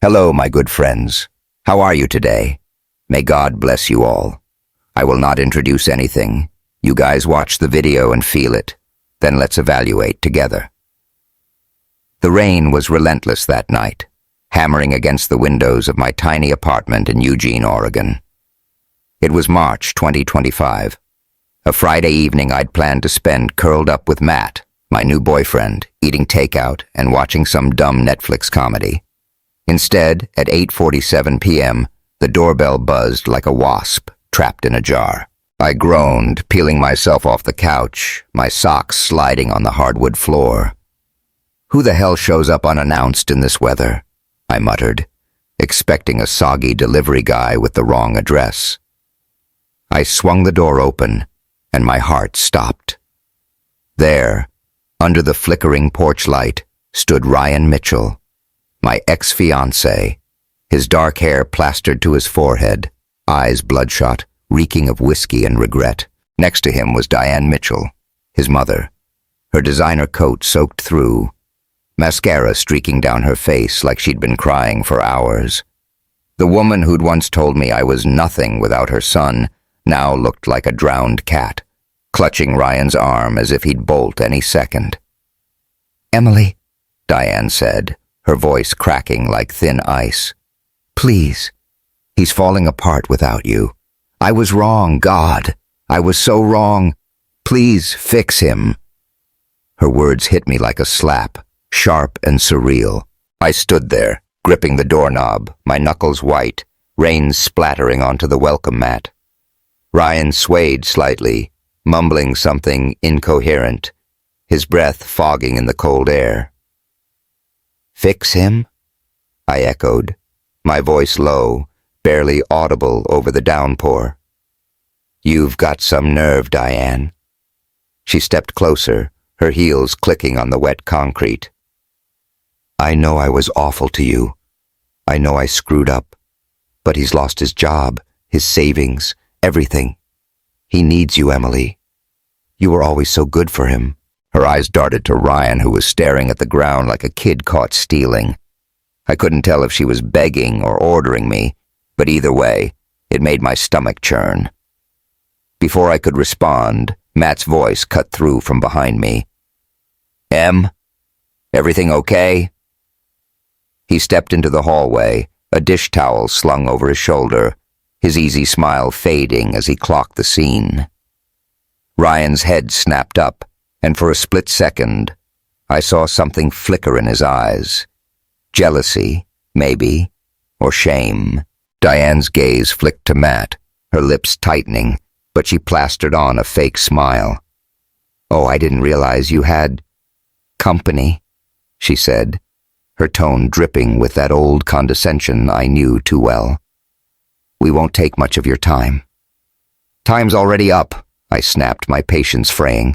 Hello, my good friends. How are you today? May God bless you all. I will not introduce anything. You guys watch the video and feel it. Then let's evaluate together. The rain was relentless that night, hammering against the windows of my tiny apartment in Eugene, Oregon. It was March 2025. A Friday evening I'd planned to spend curled up with Matt, my new boyfriend, eating takeout and watching some dumb Netflix comedy. Instead, at 8:47 p.m., the doorbell buzzed like a wasp trapped in a jar. I groaned, peeling myself off the couch, my socks sliding on the hardwood floor. Who the hell shows up unannounced in this weather? I muttered, expecting a soggy delivery guy with the wrong address. I swung the door open, and my heart stopped. There, under the flickering porch light, stood Ryan Mitchell, my ex-fiancé, his dark hair plastered to his forehead, eyes bloodshot, reeking of whiskey and regret. Next to him was Diane Mitchell, his mother, her designer coat soaked through, mascara streaking down her face like she'd been crying for hours. The woman who'd once told me I was nothing without her son now looked like a drowned cat, clutching Ryan's arm as if he'd bolt any second. "Emily," Diane said, her voice cracking like thin ice. "Please, he's falling apart without you. I was wrong, God. I was so wrong. Please fix him." Her words hit me like a slap, sharp and surreal. I stood there, gripping the doorknob, my knuckles white, rain splattering onto the welcome mat. Ryan swayed slightly, mumbling something incoherent, his breath fogging in the cold air. "Fix him?" I echoed, my voice low, barely audible over the downpour. "You've got some nerve, Diane." She stepped closer, her heels clicking on the wet concrete. "I know I was awful to you. I know I screwed up. But he's lost his job, his savings, everything. He needs you, Emily. You were always so good for him." Her eyes darted to Ryan, who was staring at the ground like a kid caught stealing. I couldn't tell if she was begging or ordering me, but either way, it made my stomach churn. Before I could respond, Matt's voice cut through from behind me. "Em, everything okay?" He stepped into the hallway, a dish towel slung over his shoulder, his easy smile fading as he clocked the scene. Ryan's head snapped up, and for a split second, I saw something flicker in his eyes. Jealousy, maybe, or shame. Diane's gaze flicked to Matt, her lips tightening, but she plastered on a fake smile. "Oh, I didn't realize you had company," she said, her tone dripping with that old condescension I knew too well. "We won't take much of your time." "Time's already up," I snapped, my patience fraying.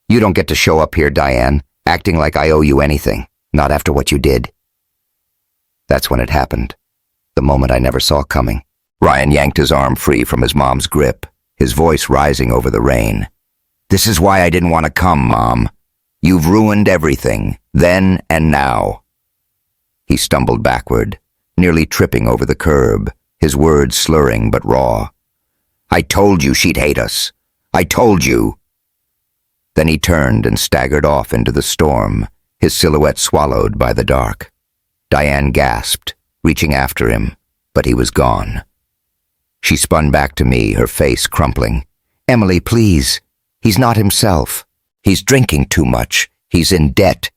"You don't get to show up here, Diane, acting like I owe you anything, not after what you did." That's when it happened, the moment I never saw coming. Ryan yanked his arm free from his mom's grip, his voice rising over the rain. "This is why I didn't want to come, Mom. You've ruined everything, then and now." He stumbled backward, nearly tripping over the curb, his words slurring but raw. "I told you she'd hate us. I told you." Then he turned and staggered off into the storm, his silhouette swallowed by the dark. Diane gasped, reaching after him, but he was gone. She spun back to me, her face crumpling. "Emily, please. He's not himself. He's drinking too much. He's in debt.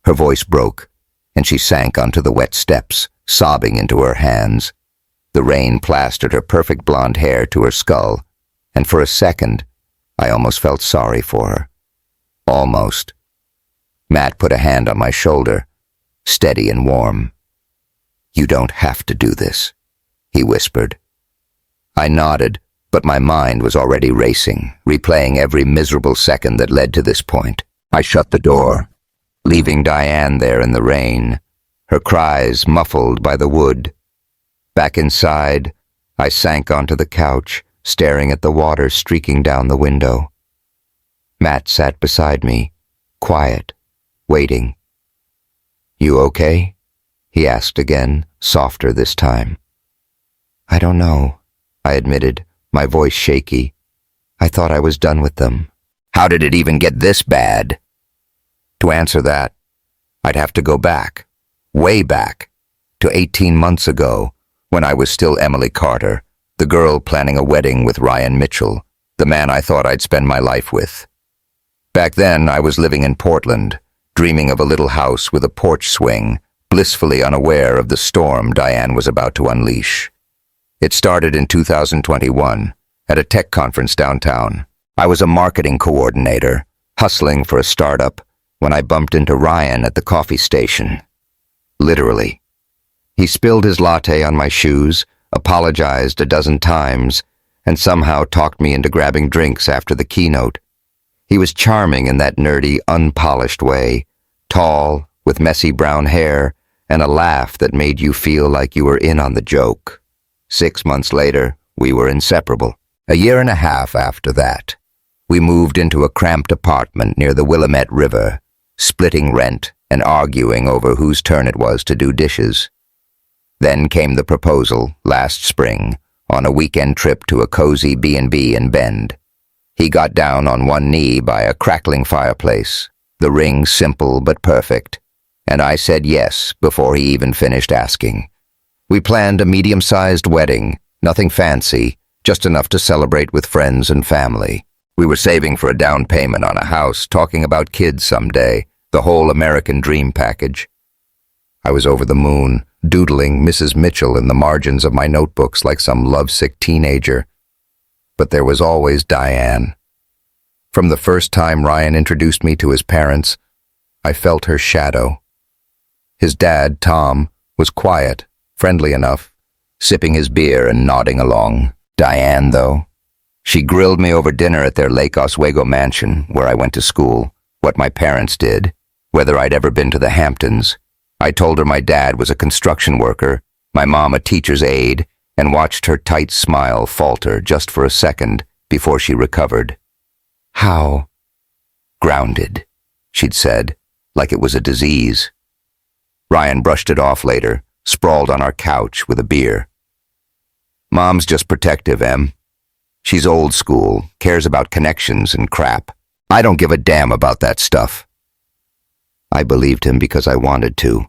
Her voice broke, and she sank onto the wet steps, sobbing into her hands. The rain plastered her perfect blonde hair to her skull, and for a second, I almost felt sorry for her. Almost. Matt put a hand on my shoulder, steady and warm. "You don't have to do this," he whispered. I nodded, but my mind was already racing, replaying every miserable second that led to this point. I shut the door, leaving Diane there in the rain, her cries muffled by the wood. Back inside, I sank onto the couch, staring at the water streaking down the window. Matt sat beside me, quiet, waiting. "You okay?" he asked again, softer this time. I don't know, I admitted, my voice shaky. I thought I was done with them. How did it even get this bad? To answer that, I'd have to go back, way back, to 18 months ago, when I was still Emily Carter, the girl planning a wedding with Ryan Mitchell, the man I thought I'd spend my life with. Back then, I was living in Portland, dreaming of a little house with a porch swing, blissfully unaware of the storm Diane was about to unleash. It started in 2021, at a tech conference downtown. I was a marketing coordinator, hustling for a startup, when I bumped into Ryan at the coffee station. Literally. He spilled his latte on my shoes, apologized a dozen times, and somehow talked me into grabbing drinks after the keynote. He was charming in that nerdy, unpolished way, tall, with messy brown hair, and a laugh that made you feel like you were in on the joke. 6 months later, we were inseparable. A year and a half after that, we moved into a cramped apartment near the Willamette River, splitting rent and arguing over whose turn it was to do dishes. Then came the proposal, last spring, on a weekend trip to a cozy B&B in Bend. He got down on one knee by a crackling fireplace, the ring simple but perfect, and I said yes before he even finished asking. We planned a medium-sized wedding, nothing fancy, just enough to celebrate with friends and family. We were saving for a down payment on a house, talking about kids someday, the whole American dream package. I was over the moon, doodling Mrs. Mitchell in the margins of my notebooks like some lovesick teenager. But there was always Diane. From the first time Ryan introduced me to his parents, I felt her shadow. His dad, Tom, was quiet, friendly enough, sipping his beer and nodding along. Diane, though, she grilled me over dinner at their Lake Oswego mansion, where I went to school, what my parents did, whether I'd ever been to the Hamptons. I told her my dad was a construction worker, my mom a teacher's aide, and watched her tight smile falter just for a second before she recovered. How? Grounded, she'd said, like it was a disease. Ryan brushed it off later, sprawled on our couch with a beer. Mom's just protective, Em. She's old school, cares about connections and crap. I don't give a damn about that stuff. I believed him because I wanted to.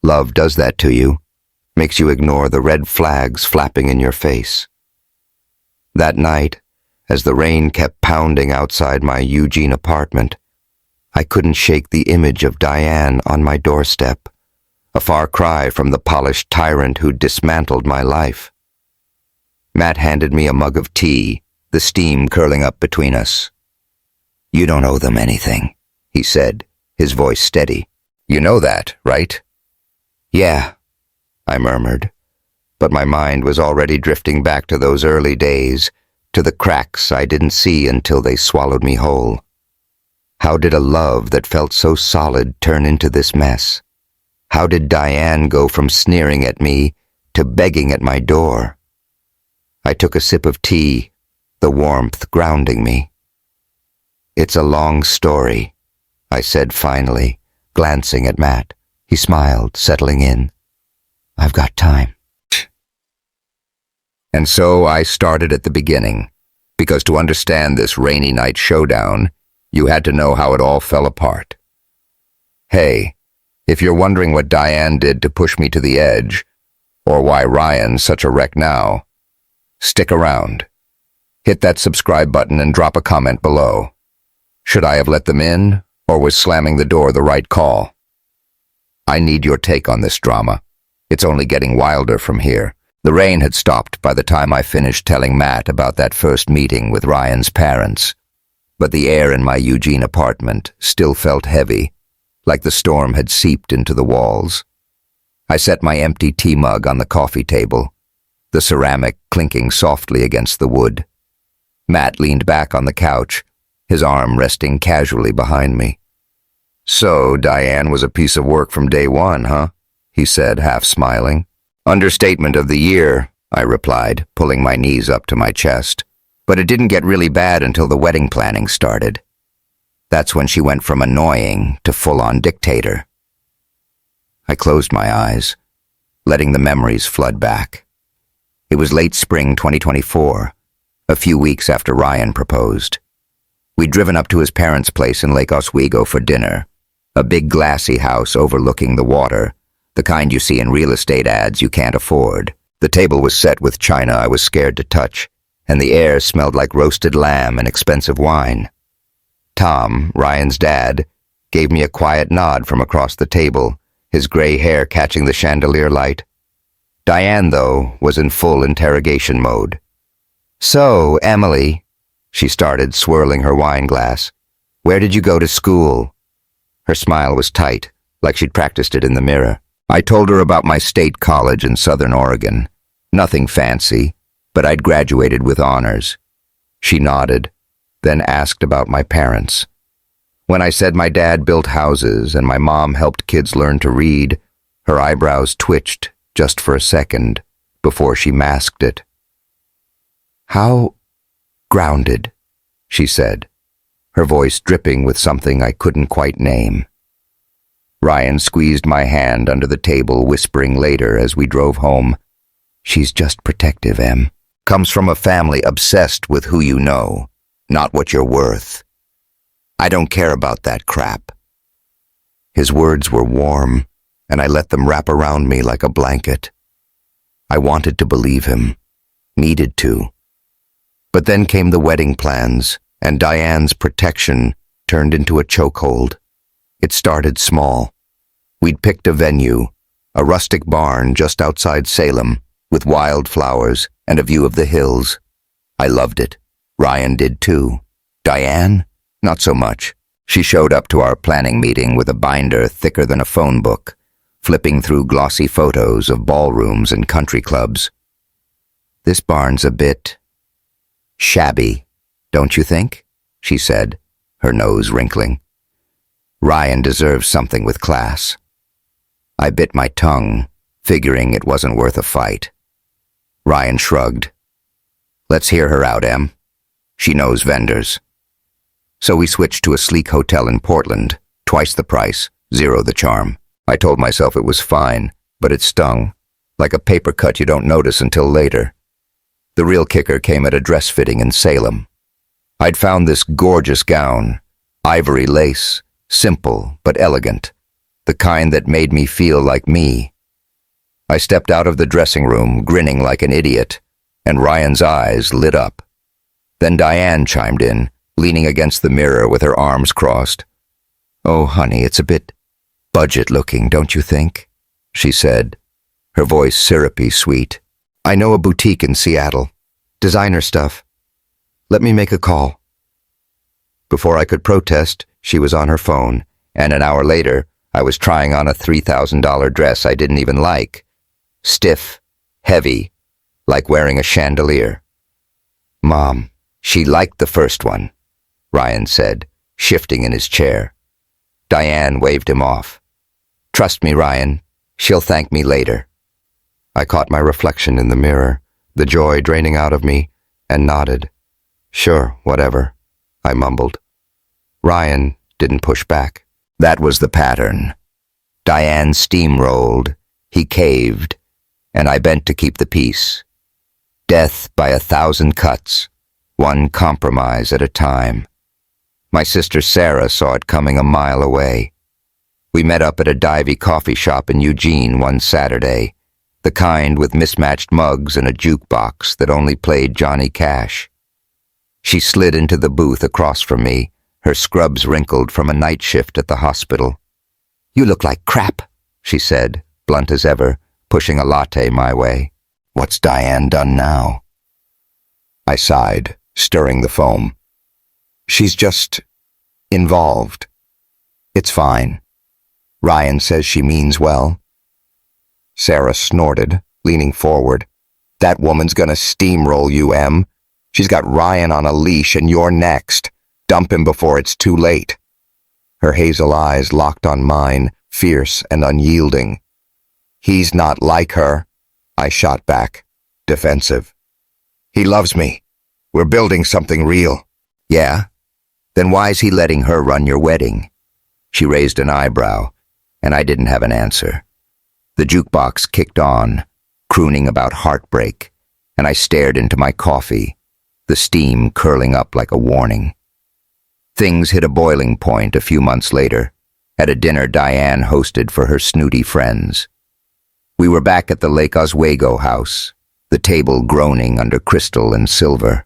Love does that to you. Makes you ignore the red flags flapping in your face. That night, as the rain kept pounding outside my Eugene apartment, I couldn't shake the image of Diane on my doorstep, a far cry from the polished tyrant who'd dismantled my life. Matt handed me a mug of tea, the steam curling up between us. You don't owe them anything, he said, his voice steady. You know that, right? Yeah, I murmured, but my mind was already drifting back to those early days, to the cracks I didn't see until they swallowed me whole. How did a love that felt so solid turn into this mess? How did Diane go from sneering at me to begging at my door? I took a sip of tea, the warmth grounding me. It's a long story, I said finally, glancing at Matt. He smiled, settling in. I've got time. And so I started at the beginning, because to understand this rainy night showdown, you had to know how it all fell apart. Hey, if you're wondering what Diane did to push me to the edge, or why Ryan's such a wreck now, stick around. Hit that subscribe button and drop a comment below. Should I have let them in, or was slamming the door the right call? I need your take on this drama. It's only getting wilder from here. The rain had stopped by the time I finished telling Matt about that first meeting with Ryan's parents, but the air in my Eugene apartment still felt heavy, like the storm had seeped into the walls. I set my empty tea mug on the coffee table, the ceramic clinking softly against the wood. Matt leaned back on the couch, his arm resting casually behind me. So, Diane was a piece of work from day one, huh? He said, half smiling. Understatement of the year, I replied, pulling my knees up to my chest. But it didn't get really bad until the wedding planning started. That's when she went from annoying to full-on dictator. I closed my eyes, letting the memories flood back. It was late spring 2024, a few weeks after Ryan proposed. We'd driven up to his parents' place in Lake Oswego for dinner, a big glassy house overlooking the water, the kind you see in real estate ads you can't afford. The table was set with china I was scared to touch, and the air smelled like roasted lamb and expensive wine. Tom, Ryan's dad, gave me a quiet nod from across the table, his gray hair catching the chandelier light. Diane, though, was in full interrogation mode. "So, Emily," she started, swirling her wine glass, "where did you go to school?" Her smile was tight, like she'd practiced it in the mirror. I told her about my state college in Southern Oregon. Nothing fancy, but I'd graduated with honors. She nodded, then asked about my parents. When I said my dad built houses and my mom helped kids learn to read, her eyebrows twitched just for a second before she masked it. "How grounded," she said, her voice dripping with something I couldn't quite name. Ryan squeezed my hand under the table, whispering later as we drove home, "She's just protective, Em. Comes from a family obsessed with who you know, not what you're worth. I don't care about that crap." His words were warm, and I let them wrap around me like a blanket. I wanted to believe him, needed to. But then came the wedding plans, and Diane's protection turned into a chokehold. It started small. We'd picked a venue, a rustic barn just outside Salem, with wildflowers and a view of the hills. I loved it. Ryan did too. Diane? Not so much. She showed up to our planning meeting with a binder thicker than a phone book, flipping through glossy photos of ballrooms and country clubs. "This barn's a bit shabby, don't you think?" she said, her nose wrinkling. "Ryan deserves something with class." I bit my tongue, figuring it wasn't worth a fight. Ryan shrugged. "Let's hear her out, Em. She knows vendors." So we switched to a sleek hotel in Portland, twice the price, zero the charm. I told myself it was fine, but it stung, like a paper cut you don't notice until later. The real kicker came at a dress fitting in Salem. I'd found this gorgeous gown, ivory lace, simple but elegant, the kind that made me feel like me. I stepped out of the dressing room, grinning like an idiot, and Ryan's eyes lit up. Then Diane chimed in, leaning against the mirror with her arms crossed. "Oh, honey, it's a bit budget-looking, don't you think?" she said, her voice syrupy sweet. "I know a boutique in Seattle. Designer stuff. Let me make a call." Before I could protest, she was on her phone, and an hour later, I was trying on a $3,000 dress I didn't even like. Stiff, heavy, like wearing a chandelier. "Mom, she liked the first one," Ryan said, shifting in his chair. Diane waved him off. "Trust me, Ryan. She'll thank me later." I caught my reflection in the mirror, the joy draining out of me, and nodded. "Sure, whatever," I mumbled. Ryan didn't push back. That was the pattern. Diane steamrolled, he caved, and I bent to keep the peace. Death by 1,000 cuts, one compromise at a time. My sister Sarah saw it coming a mile away. We met up at a divey coffee shop in Eugene one Saturday, the kind with mismatched mugs and a jukebox that only played Johnny Cash. She slid into the booth across from me, her scrubs wrinkled from a night shift at the hospital. "You look like crap," she said, blunt as ever, pushing a latte my way. "What's Diane done now?" I sighed, stirring the foam. "She's just involved. It's fine. Ryan says she means well." Sarah snorted, leaning forward. "That woman's gonna steamroll you, Em. She's got Ryan on a leash and you're next. Dump him before it's too late." Her hazel eyes locked on mine, fierce and unyielding. "He's not like her," I shot back, defensive. "He loves me. We're building something real." "Yeah? Then why is he letting her run your wedding?" She raised an eyebrow, and I didn't have an answer. The jukebox kicked on, crooning about heartbreak, and I stared into my coffee, the steam curling up like a warning. Things hit a boiling point a few months later, at a dinner Diane hosted for her snooty friends. We were back at the Lake Oswego house, the table groaning under crystal and silver.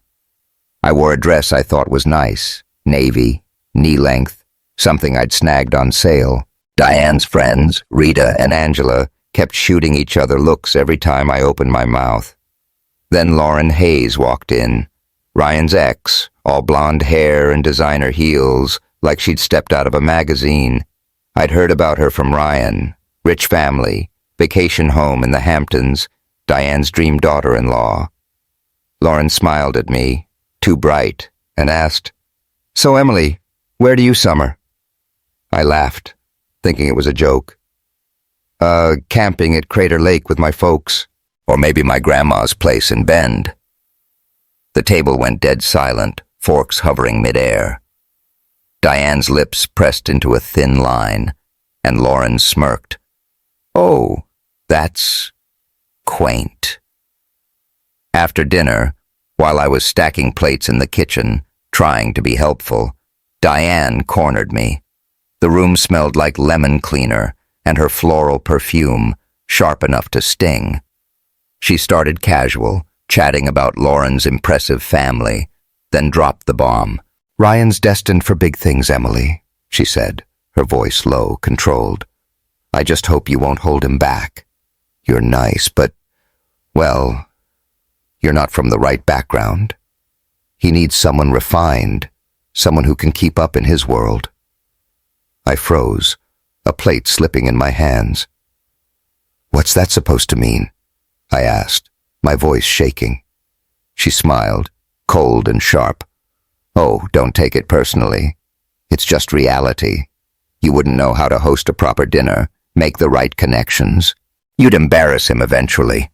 I wore a dress I thought was nice, navy, knee-length, something I'd snagged on sale. Diane's friends, Rita and Angela, kept shooting each other looks every time I opened my mouth. Then Lauren Hayes walked in, Ryan's ex, all blonde hair and designer heels, like she'd stepped out of a magazine. I'd heard about her from Ryan, rich family, vacation home in the Hamptons, Diane's dream daughter-in-law. Lauren smiled at me, too bright, and asked, "So, Emily, where do you summer?" I laughed, thinking it was a joke. Camping at Crater Lake with my folks, or maybe my grandma's place in Bend." The table went dead silent, forks hovering midair. Diane's lips pressed into a thin line, and Lauren smirked. "Oh, that's quaint." After dinner, while I was stacking plates in the kitchen, trying to be helpful, Diane cornered me. The room smelled like lemon cleaner, and her floral perfume, sharp enough to sting. She started casual, chatting about Lauren's impressive family, then dropped the bomb. "Ryan's destined for big things, Emily," she said, her voice low, controlled. "I just hope you won't hold him back. You're nice, but, well, you're not from the right background. He needs someone refined, someone who can keep up in his world." I froze, a plate slipping in my hands. "What's that supposed to mean?" I asked, my voice shaking. She smiled, cold and sharp. "Oh, don't take it personally. It's just reality. You wouldn't know how to host a proper dinner, make the right connections. You'd embarrass him eventually."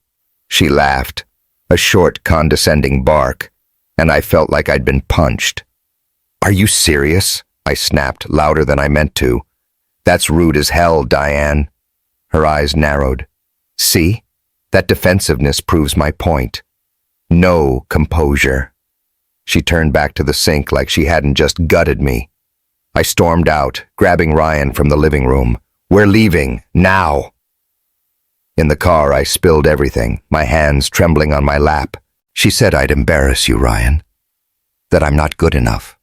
She laughed, a short, condescending bark, and I felt like I'd been punched. "Are you serious?" I snapped, louder than I meant to. "That's rude as hell, Diane." Her eyes narrowed. "See? That defensiveness proves my point. No composure." She turned back to the sink like she hadn't just gutted me. I stormed out, grabbing Ryan from the living room. "We're leaving, now!" In the car, I spilled everything, my hands trembling on my lap. "She said I'd embarrass you, Ryan. That I'm not good enough."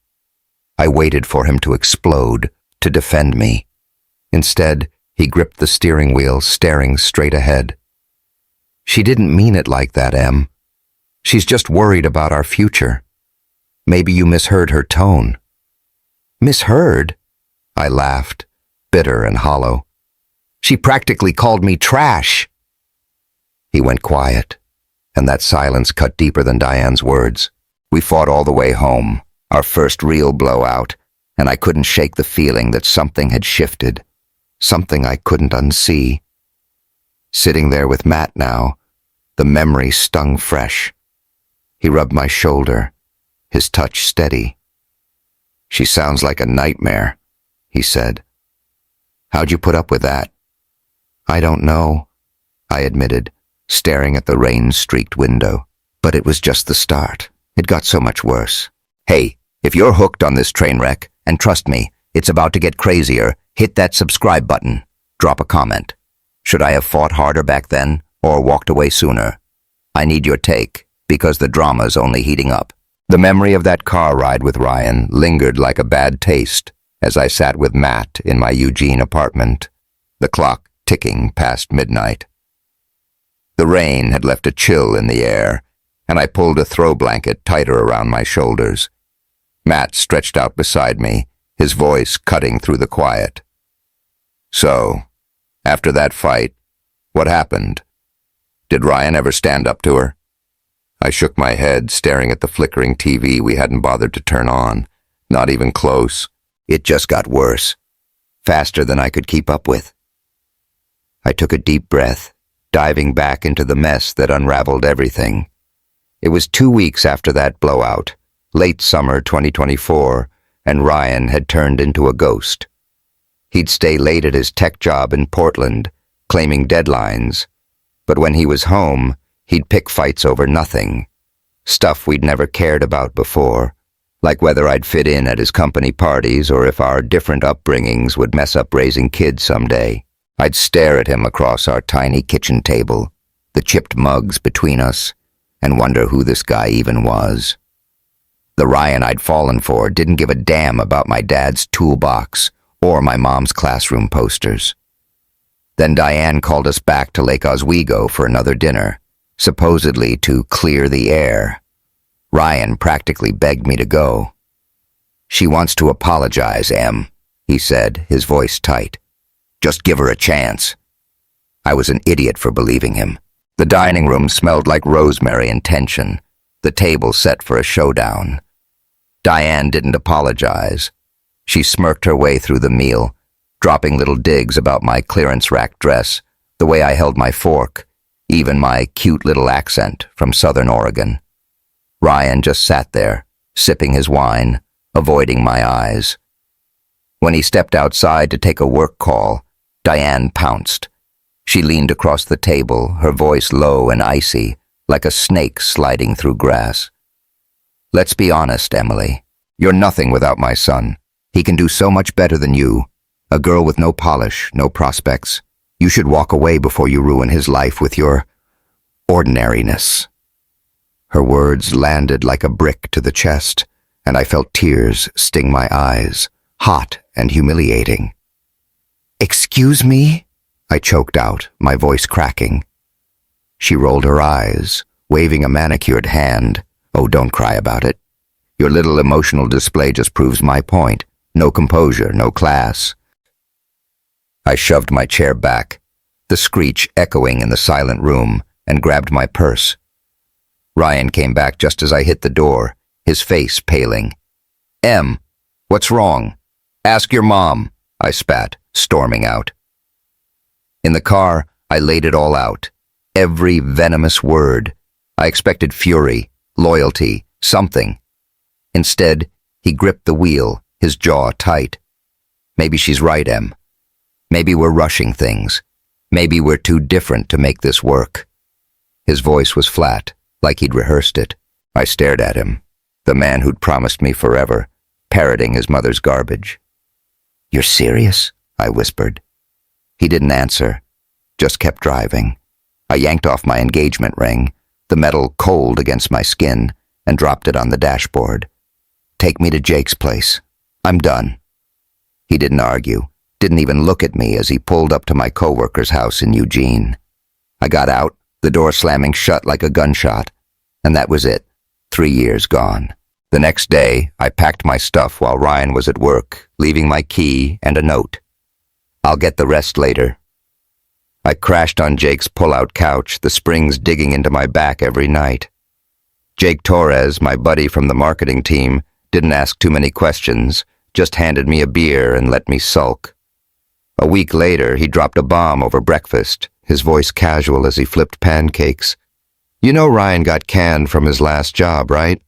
I waited for him to explode, to defend me. Instead, he gripped the steering wheel, staring straight ahead. "She didn't mean it like that, Em. She's just worried about our future. Maybe you misheard her tone." "Misheard?" I laughed, bitter and hollow. "She practically called me trash." He went quiet, and that silence cut deeper than Diane's words. We fought all the way home, our first real blowout, and I couldn't shake the feeling that something had shifted, something I couldn't unsee. Sitting there with Matt now, the memory stung fresh. He rubbed my shoulder, his touch steady. "She sounds like a nightmare," he said. "How'd you put up with that?" "I don't know," I admitted, staring at the rain-streaked window. "But it was just the start. It got so much worse." "Hey, if you're hooked on this train wreck, and trust me, it's about to get crazier, hit that subscribe button. Drop a comment. Should I have fought harder back then, or walked away sooner? I need your take, because the drama's only heating up." The memory of that car ride with Ryan lingered like a bad taste as I sat with Matt in my Eugene apartment, the clock ticking past midnight. The rain had left a chill in the air, and I pulled a throw blanket tighter around my shoulders. Matt stretched out beside me, his voice cutting through the quiet. "So, after that fight, what happened? Did Ryan ever stand up to her?" I shook my head, staring at the flickering TV we hadn't bothered to turn on. Not even close. It just got worse, faster than I could keep up with. I took a deep breath, diving back into the mess that unraveled everything. It was 2 weeks after that blowout, late summer 2024, and Ryan had turned into a ghost. He'd stay late at his tech job in Portland, claiming deadlines. But when he was home, he'd pick fights over nothing. Stuff we'd never cared about before, like whether I'd fit in at his company parties or if our different upbringings would mess up raising kids someday. I'd stare at him across our tiny kitchen table, the chipped mugs between us, and wonder who this guy even was. The Ryan I'd fallen for didn't give a damn about my dad's toolbox or my mom's classroom posters. Then Diane called us back to Lake Oswego for another dinner, supposedly to clear the air. Ryan practically begged me to go. "She wants to apologize, Em," he said, his voice tight. "Just give her a chance." I was an idiot for believing him. The dining room smelled like rosemary and tension, the table set for a showdown. Diane didn't apologize. She smirked her way through the meal, dropping little digs about my clearance rack dress, the way I held my fork, even my cute little accent from Southern Oregon. Ryan just sat there, sipping his wine, avoiding my eyes. When he stepped outside to take a work call, Diane pounced. She leaned across the table, her voice low and icy, like a snake sliding through grass. "Let's be honest, Emily. You're nothing without my son. He can do so much better than you. A girl with no polish, no prospects. You should walk away before you ruin his life with your ordinariness." Her words landed like a brick to the chest, and I felt tears sting my eyes, hot and humiliating. "Excuse me?" I choked out, my voice cracking. She rolled her eyes, waving a manicured hand. "Oh, don't cry about it. Your little emotional display just proves my point. No composure, no class." I shoved my chair back, the screech echoing in the silent room, and grabbed my purse. Ryan came back just as I hit the door, his face paling. "Em, what's wrong? Ask your mom," I spat, storming out. In the car, I laid it all out. Every venomous word. I expected fury, loyalty, something. Instead, he gripped the wheel, his jaw tight. "Maybe she's right, Em. Maybe we're rushing things. Maybe we're too different to make this work." His voice was flat, like he'd rehearsed it. I stared at him, the man who'd promised me forever, parroting his mother's garbage. "You're serious?" I whispered. He didn't answer, just kept driving. I yanked off my engagement ring, the metal cold against my skin, and dropped it on the dashboard. "Take me to Jake's place. I'm done." He didn't argue, didn't even look at me as he pulled up to my coworker's house in Eugene. I got out, the door slamming shut like a gunshot, and that was it. 3 years gone. The next day, I packed my stuff while Ryan was at work, leaving my key and a note. "I'll get the rest later." I crashed on Jake's pull-out couch, the springs digging into my back every night. Jake Torres, my buddy from the marketing team, didn't ask too many questions, just handed me a beer and let me sulk. A week later, he dropped a bomb over breakfast, his voice casual as he flipped pancakes. "You know Ryan got canned from his last job, right?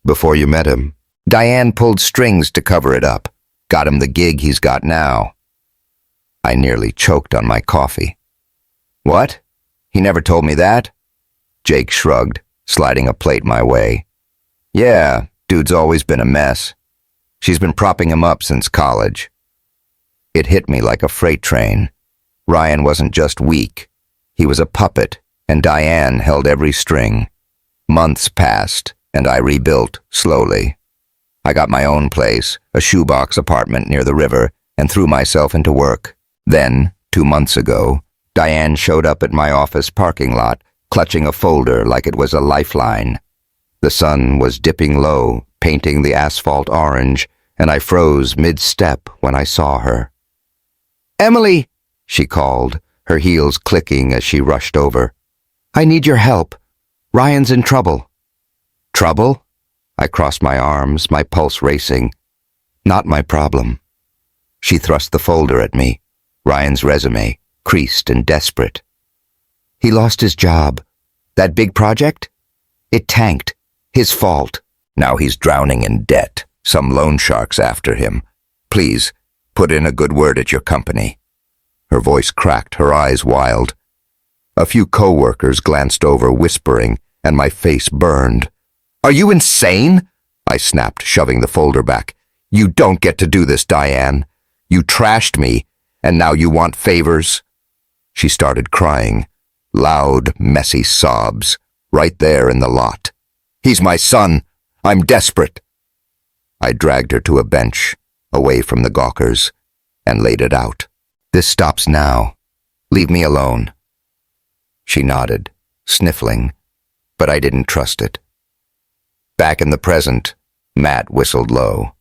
Before you met him. Diane pulled strings to cover it up, got him the gig he's got now." I nearly choked on my coffee. "What? He never told me that?" Jake shrugged, sliding a plate my way. "Yeah, dude's always been a mess. She's been propping him up since college." It hit me like a freight train. Ryan wasn't just weak. He was a puppet, and Diane held every string. Months passed, and I rebuilt slowly. I got my own place, a shoebox apartment near the river, and threw myself into work. Then, 2 months ago, Diane showed up at my office parking lot, clutching a folder like it was a lifeline. The sun was dipping low, painting the asphalt orange, and I froze mid-step when I saw her. "Emily!" she called, her heels clicking as she rushed over. "I need your help. Ryan's in trouble." "Trouble?" I crossed my arms, my pulse racing. "Not my problem." She thrust the folder at me, Ryan's resume, creased and desperate. "He lost his job. That big project? It tanked. His fault. Now he's drowning in debt. Some loan shark's after him. Please, put in a good word at your company." Her voice cracked, her eyes wild. A few co-workers glanced over, whispering, and my face burned. "Are you insane?" I snapped, shoving the folder back. "You don't get to do this, Diane. You trashed me, and now you want favors?" She started crying, loud, messy sobs, right there in the lot. "He's my son. I'm desperate." I dragged her to a bench, away from the gawkers, and laid it out. "This stops now. Leave me alone." She nodded, sniffling, but I didn't trust it. Back in the present, Matt whistled low.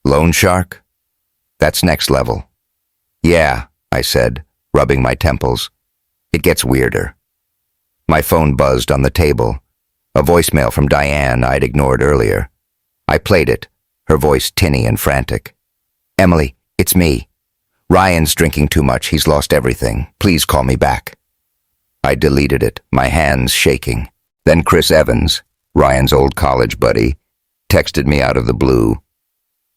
"Loan shark? That's next level." "Yeah," I said, rubbing my temples. "It gets weirder." My phone buzzed on the table, a voicemail from Diane I'd ignored earlier. I played it, her voice tinny and frantic. "Emily, it's me. Ryan's drinking too much. He's lost everything. Please call me back." I deleted it, my hands shaking. Then Chris Evans, Ryan's old college buddy, texted me out of the blue.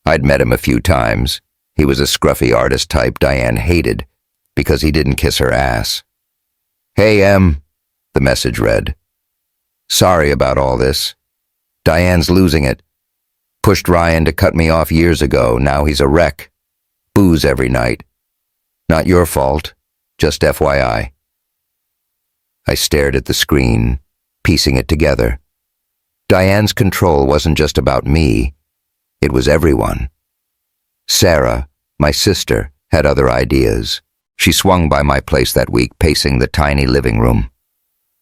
I'd met him a few times. He was a scruffy artist type Diane hated because he didn't kiss her ass. "Hey, Em," the message read. "Sorry about all this. Diane's losing it. Pushed Ryan to cut me off years ago. Now he's a wreck. Booze every night. Not your fault. Just FYI." I stared at the screen, piecing it together. Diane's control wasn't just about me. It was everyone. Sarah, my sister, had other ideas. She swung by my place that week, pacing the tiny living room.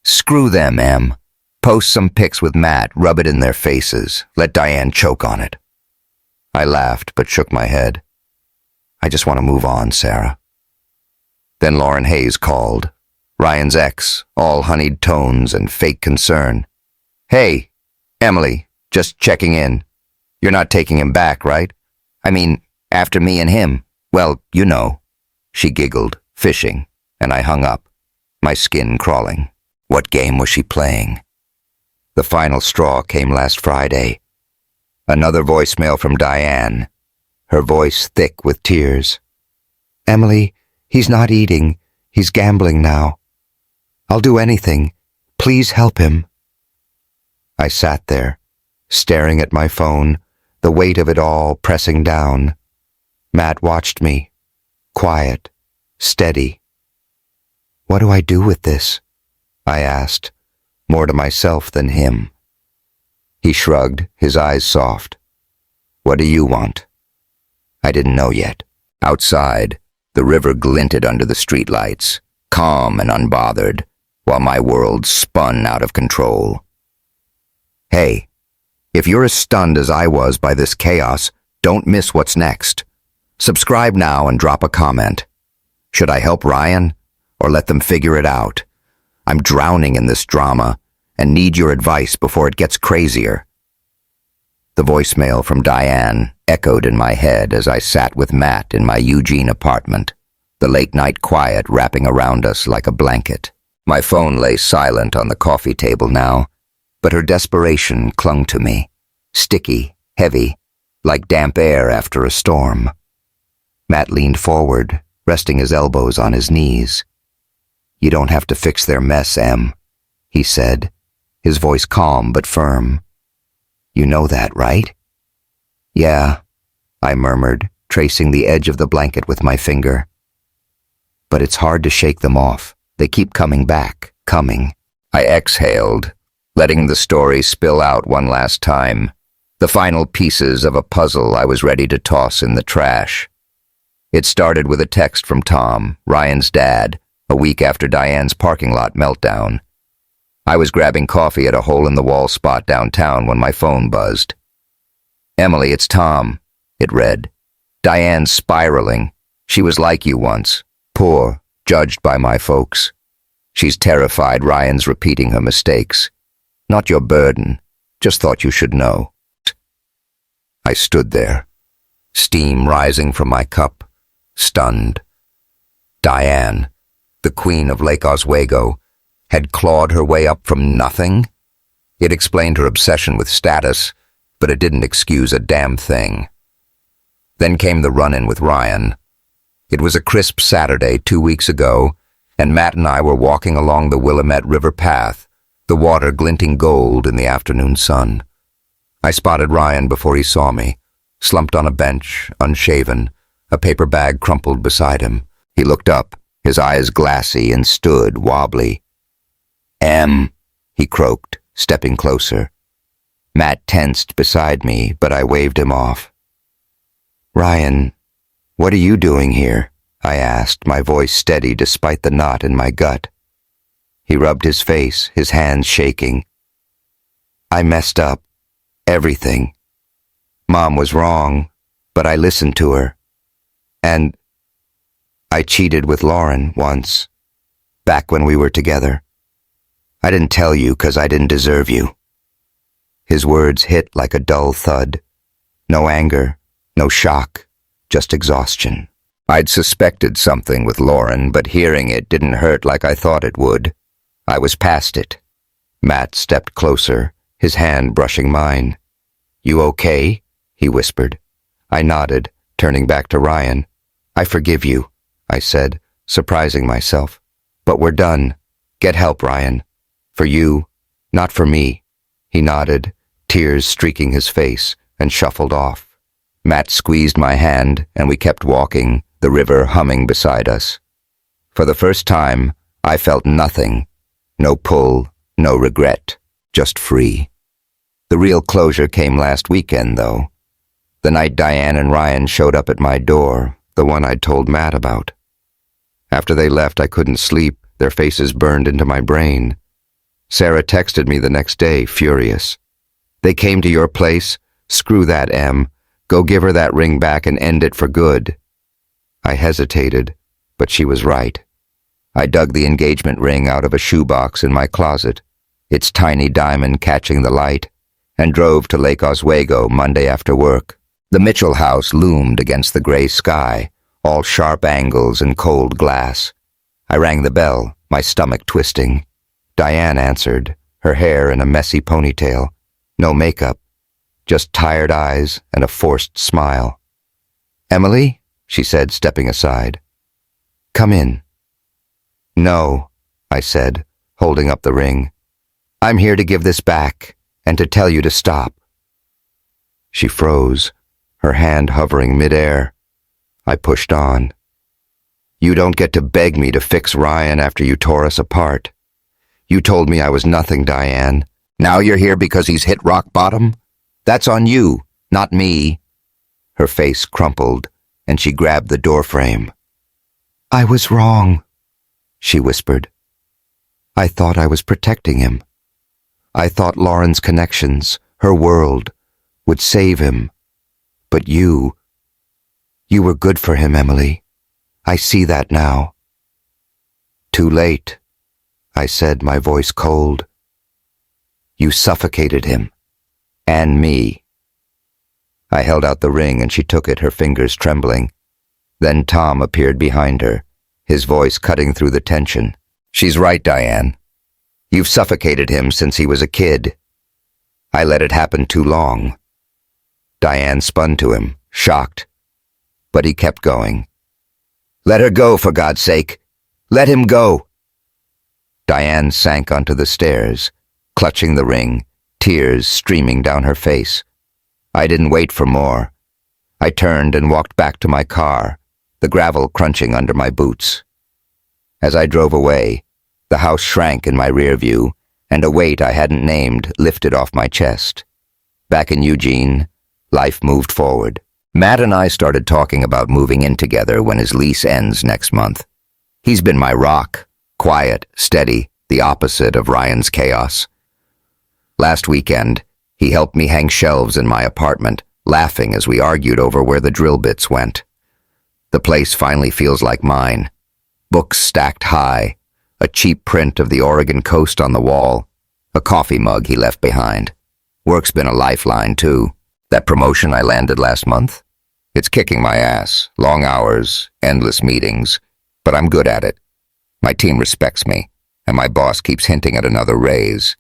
"Screw them, Em. Post some pics with Matt, rub it in their faces. Let Diane choke on it." I laughed, but shook my head. "I just want to move on, Sarah." Then Lauren Hayes called. Ryan's ex, all honeyed tones and fake concern. "Hey, Emily, just checking in. You're not taking him back, right? I mean, after me and him. Well, you know." She giggled, fishing, and I hung up, my skin crawling. What game was she playing? The final straw came last Friday. Another voicemail from Diane, her voice thick with tears. "Emily, he's not eating. He's gambling now. I'll do anything. Please help him." I sat there, staring at my phone, the weight of it all pressing down. Matt watched me, quiet, steady. "What do I do with this?" I asked, more to myself than him. He shrugged, his eyes soft. "What do you want?" I didn't know yet. Outside, the river glinted under the streetlights, calm and unbothered, while my world spun out of control. "Hey, if you're as stunned as I was by this chaos, don't miss what's next. Subscribe now and drop a comment. Should I help Ryan, or let them figure it out? I'm drowning in this drama and need your advice before it gets crazier." The voicemail from Diane echoed in my head as I sat with Matt in my Eugene apartment, the late-night quiet wrapping around us like a blanket. My phone lay silent on the coffee table now, but her desperation clung to me, sticky, heavy, like damp air after a storm. Matt leaned forward, resting his elbows on his knees. "You don't have to fix their mess, Em," he said, his voice calm but firm. "You know that, right?" "Yeah," I murmured, tracing the edge of the blanket with my finger. "But it's hard to shake them off. They keep coming back, coming." I exhaled, letting the story spill out one last time, the final pieces of a puzzle I was ready to toss in the trash. It started with a text from Tom, Ryan's dad, a week after Diane's parking lot meltdown. I was grabbing coffee at a hole-in-the-wall spot downtown when my phone buzzed. "Emily, it's Tom," it read. "Diane's spiraling. She was like you once, poor, judged by my folks. She's terrified Ryan's repeating her mistakes. Not your burden, just thought you should know." I stood there, steam rising from my cup, stunned. Diane, the queen of Lake Oswego, had clawed her way up from nothing? It explained her obsession with status, but it didn't excuse a damn thing. Then came the run-in with Ryan. It was a crisp Saturday 2 weeks ago, and Matt and I were walking along the Willamette River path, the water glinting gold in the afternoon sun. I spotted Ryan before he saw me, slumped on a bench, unshaven, a paper bag crumpled beside him. He looked up, his eyes glassy, and stood wobbly. "Em," he croaked, stepping closer. Matt tensed beside me, but I waved him off. "Ryan, what are you doing here?" I asked, my voice steady despite the knot in my gut. He rubbed his face, his hands shaking. "I messed up. Everything. Mom was wrong, but I listened to her. And I cheated with Lauren once, back when we were together. I didn't tell you 'cause I didn't deserve you." His words hit like a dull thud. No anger, no shock, just exhaustion. I'd suspected something with Lauren, but hearing it didn't hurt like I thought it would. I was past it. Matt stepped closer, his hand brushing mine. "You okay?" he whispered. I nodded, turning back to Ryan. "I forgive you," I said, surprising myself. "But we're done. Get help, Ryan. For you, not for me." He nodded, tears streaking his face, and shuffled off. Matt squeezed my hand, and we kept walking, the river humming beside us. For the first time, I felt nothing. No pull, no regret, just free. The real closure came last weekend, though. The night Diane and Ryan showed up at my door, the one I'd told Matt about. After they left, I couldn't sleep, their faces burned into my brain. Sarah texted me the next day, furious. "They came to your place? Screw that, Em. Go give her that ring back and end it for good." I hesitated, but she was right. I dug the engagement ring out of a shoebox in my closet, its tiny diamond catching the light, and drove to Lake Oswego Monday after work. The Mitchell house loomed against the gray sky, all sharp angles and cold glass. I rang the bell, my stomach twisting. Diane answered, her hair in a messy ponytail. No makeup, just tired eyes and a forced smile. "Emily?" she said, stepping aside. "Come in." "No," I said, holding up the ring. "I'm here to give this back and to tell you to stop." She froze, her hand hovering midair. I pushed on. "You don't get to beg me to fix Ryan after you tore us apart. You told me I was nothing, Diane. Now you're here because he's hit rock bottom? That's on you, not me." Her face crumpled, and she grabbed the doorframe. "I was wrong," she whispered. "I thought I was protecting him. I thought Lauren's connections, her world, would save him. But you were good for him, Emily. I see that now." "Too late," I said, my voice cold. "You suffocated him. And me." I held out the ring and she took it, her fingers trembling. Then Tom appeared behind her, his voice cutting through the tension. "She's right, Diane. You've suffocated him since he was a kid. I let it happen too long." Diane spun to him, shocked. But he kept going. "Let her go, for God's sake. Let him go." Diane sank onto the stairs, clutching the ring, tears streaming down her face. I didn't wait for more. I turned and walked back to my car, the gravel crunching under my boots. As I drove away, the house shrank in my rear view, and a weight I hadn't named lifted off my chest. Back in Eugene, life moved forward. Matt and I started talking about moving in together when his lease ends next month. He's been my rock, quiet, steady, the opposite of Ryan's chaos. Last weekend, he helped me hang shelves in my apartment, laughing as we argued over where the drill bits went. The place finally feels like mine. Books stacked high, a cheap print of the Oregon coast on the wall, a coffee mug he left behind. Work's been a lifeline, too. That promotion I landed last month? It's kicking my ass, long hours, endless meetings, but I'm good at it. My team respects me, and my boss keeps hinting at another raise.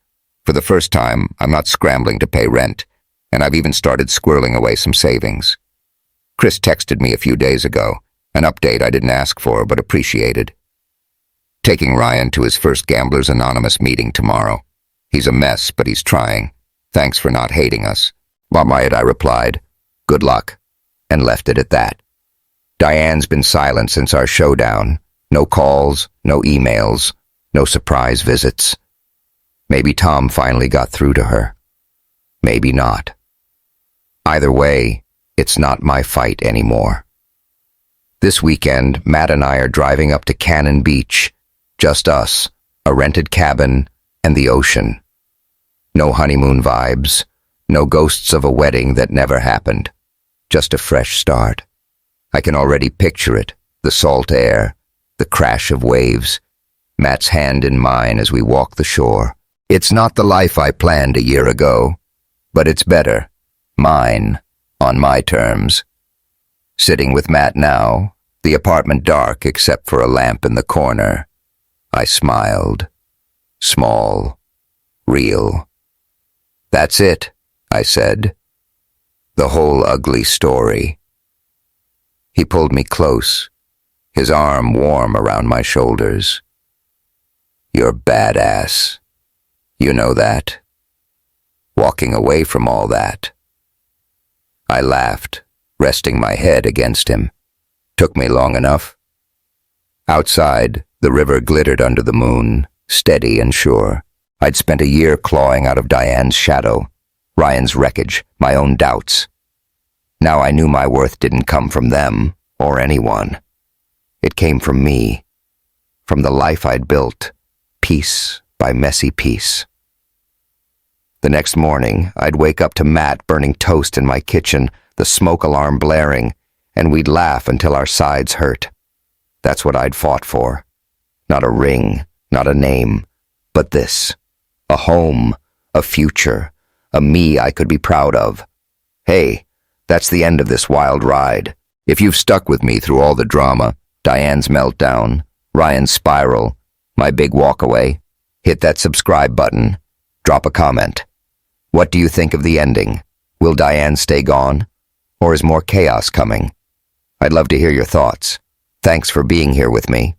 For the first time, I'm not scrambling to pay rent, and I've even started squirreling away some savings. Chris texted me a few days ago, An update I didn't ask for but appreciated. Taking Ryan to his first Gamblers Anonymous meeting tomorrow. He's a mess, but he's trying. Thanks for not hating us. Mama, I replied. Good luck. And left it at that. Diane's been silent since our showdown. No calls, no emails, no surprise visits. Maybe Tom finally got through to her. Maybe not. Either way, it's not my fight anymore. This weekend, Matt and I are driving up to Cannon Beach. Just us, a rented cabin, and the ocean. No honeymoon vibes, no ghosts of a wedding that never happened. Just a fresh start. I can already picture it, the salt air, the crash of waves, Matt's hand in mine as we walk the shore. It's not the life I planned a year ago, but it's better. Mine, on my terms. Sitting with Matt now, the apartment dark except for a lamp in the corner. I smiled. Small. Real. That's it, I said. The whole ugly story. He pulled me close, his arm warm around my shoulders. You're badass. You know that? Walking away from all that. I laughed, resting my head against him. Took me long enough. Outside, the river glittered under the moon, steady and sure. I'd spent a year clawing out of Diane's shadow, Ryan's wreckage, my own doubts. Now I knew my worth didn't come from them, or anyone. It came from me, from the life I'd built, piece by messy piece. The next morning, I'd wake up to Matt burning toast in my kitchen, the smoke alarm blaring, and we'd laugh until our sides hurt. That's what I'd fought for. Not a ring, not a name, but this. A home, a future, a me I could be proud of. Hey, that's the end of this wild ride. If you've stuck with me through all the drama, Diane's meltdown, Ryan's spiral, my big walkaway, hit that subscribe button, drop a comment. What do you think of the ending? Will Diane stay gone? Or is more chaos coming? I'd love to hear your thoughts. Thanks for being here with me.